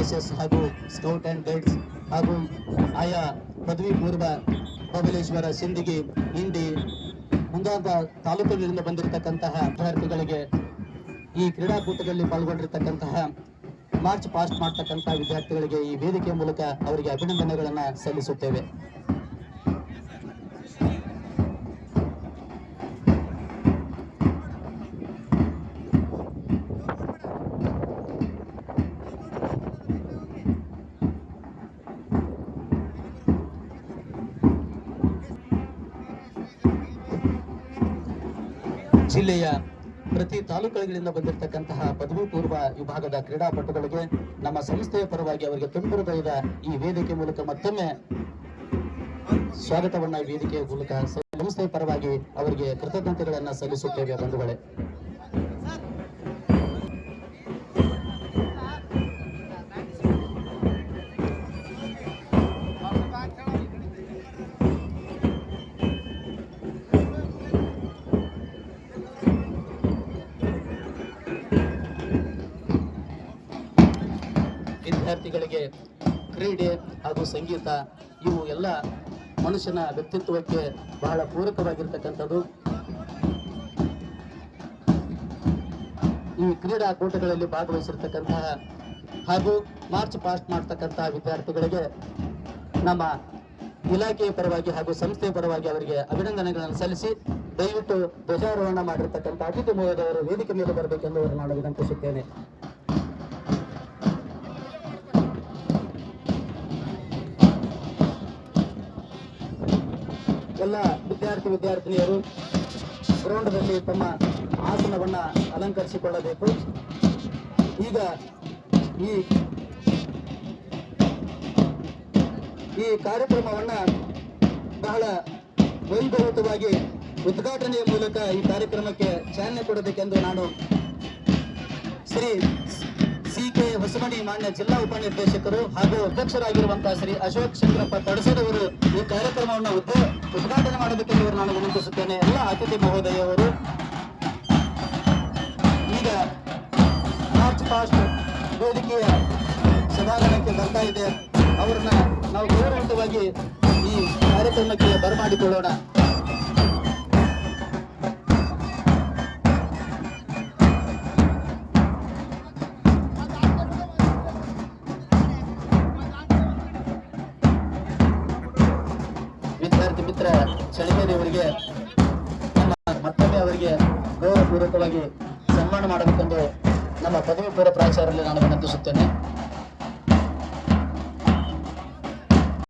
NSS ಹಾಗೂ scout and guides ಹಾಗೂ ಆಯಾ ಪದವಿ ಪೂರ್ವ ಬಬಲೇಶ್ವರ, ಸಿಂದಗಿ, ಇಂಡಿ ಮುಂತಾದ ತಾಲೂಕುಗಳಿಂದ ಬಂದಿರತಕ್ಕಂತಹ ವಿದ್ಯಾರ್ಥಿಗಳಿಗೆ ಈ ಕ್ರೀಡಾಕೂಟದಲ್ಲಿ ಪಾಲ್ಗೊಂಡಿರ್ತಕ್ಕಂತಹ ಮಾರ್ಚ್ ಪಾಸ್ಟ್ ಮಾಡತಕ್ಕಂತಹ ವಿದ್ಯಾರ್ಥಿಗಳಿಗೆ ಈ ವೇದಿಕೆಯ ಮೂಲಕ ಅವರಿಗೆ ಅಭಿನಂದನೆಗಳನ್ನು ಸಲ್ಲಿಸುತ್ತೇವೆ. ಜಿಲ್ಲೆಯ ಪ್ರತಿ ತಾಲೂಕುಗಳಿಂದ ಬಂದಿರತಕ್ಕಂತಹ ಪದವಿ ಪೂರ್ವ ವಿಭಾಗದ ಕ್ರೀಡಾಪಟುಗಳಿಗೆ ನಮ್ಮ ಸಂಸ್ಥೆಯ ಪರವಾಗಿ ಅವರಿಗೆ ತುಂಬು ಹೃದಯದ ಈ ವೇದಿಕೆ ಮೂಲಕ ಮತ್ತೊಮ್ಮೆ ಸ್ವಾಗತವನ್ನ ವೇದಿಕೆಯ ಮೂಲಕ ಸಂಸ್ಥೆಯ ಪರವಾಗಿ ಅವರಿಗೆ ಕೃತಜ್ಞತೆಗಳನ್ನು ಸಲ್ಲಿಸುತ್ತೇವೆ ಬಂಧುಗಳೇ. ವಿದ್ಯಾರ್ಥಿಗಳಿಗೆ ಕ್ರೀಡೆ ಹಾಗೂ ಸಂಗೀತ ಇವು ಎಲ್ಲ ಮನುಷ್ಯನ ವ್ಯಕ್ತಿತ್ವಕ್ಕೆ ಬಹಳ ಪೂರಕವಾಗಿರ್ತಕ್ಕಂಥದ್ದು. ಈ ಕ್ರೀಡಾಕೂಟಗಳಲ್ಲಿ ಭಾಗವಹಿಸಿರ್ತಕ್ಕಂತಹ ಹಾಗೂ ಮಾರ್ಚ್ ಪಾಸ್ಟ್ ಮಾಡ್ತಕ್ಕಂತಹ ವಿದ್ಯಾರ್ಥಿಗಳಿಗೆ ನಮ್ಮ ಇಲಾಖೆಯ ಪರವಾಗಿ ಹಾಗೂ ಸಂಸ್ಥೆಯ ಪರವಾಗಿ ಅವರಿಗೆ ಅಭಿನಂದನೆಗಳನ್ನು ಸಲ್ಲಿಸಿ ದಯವಿಟ್ಟು ಧ್ವಜಾರೋಹಣ ಮಾಡಿರ್ತಕ್ಕಂಥ ಅತಿಥಿ ಮಹೋದಯರು ವೇದಿಕೆ ಮೇಲೆ ಬರಬೇಕೆಂದು ನಾನು ವಿನಂತಿಸುತ್ತೇನೆ. ಎಲ್ಲ ವಿದ್ಯಾರ್ಥಿನಿಯರು ಗ್ರೌಂಡ್ನಲ್ಲಿ ತಮ್ಮ ಆಸನವನ್ನ ಅಲಂಕರಿಸಿಕೊಳ್ಳಬೇಕು. ಈಗ ಈ ಕಾರ್ಯಕ್ರಮವನ್ನ ಬಹಳ ವೈಭವಯುತವಾಗಿ ಉದ್ಘಾಟನೆಯ ಮೂಲಕ ಈ ಕಾರ್ಯಕ್ರಮಕ್ಕೆ ಚಾಲನೆ ಕೊಡಬೇಕೆಂದು ನಾನು ಶ್ರೀ CK ಹೊಸಮನಿ ಮಾನ್ಯ ಜಿಲ್ಲಾ ಉಪನಿರ್ದೇಶಕರು ಹಾಗೂ ಅಧ್ಯಕ್ಷರಾಗಿರುವಂತಹ ಶ್ರೀ ಅಶೋಕ್ ಚಂದ್ರಪ್ಪ ತಡಸದವರು ಈ ಕಾರ್ಯಕ್ರಮವನ್ನು ಉದ್ಘಾಟನೆ ಮಾಡಬೇಕೆಂದು ನಾನು ವಿನಂತಿಸುತ್ತೇನೆ. ಎಲ್ಲ ಅತಿಥಿ ಮಹೋದಯವರು ಈಗ ಮಾರ್ಚ್ ಪಾಸ್ಟ್ ವೇದಿಕೆಯ ಸಭಾಂಗಣಕ್ಕೆ ಬರ್ತಾ ಇದೆ. ಅವರನ್ನ ನಾವು ಗೌರವಯುತವಾಗಿ ಈ ಕಾರ್ಯಕ್ರಮಕ್ಕೆ ಬರಮಾಡಿಕೊಳ್ಳೋಣ. ವಿದ್ಯಾರ್ಥಿ ಮಿತ್ರ ಚಳಿಮೇರಿಯವರಿಗೆ ಮತ್ತೊಮ್ಮೆ ಅವರಿಗೆ ಗೌರವಪೂರ್ವಕವಾಗಿ ಸನ್ಮಾನ ಮಾಡಬೇಕೆಂದು ನಮ್ಮ ಪದವಿ ಪೂರ್ವ ಪ್ರಾಚಾರ್ಯರಲ್ಲಿ ನಾನು ವಿನಂತಿಸುತ್ತೇನೆ.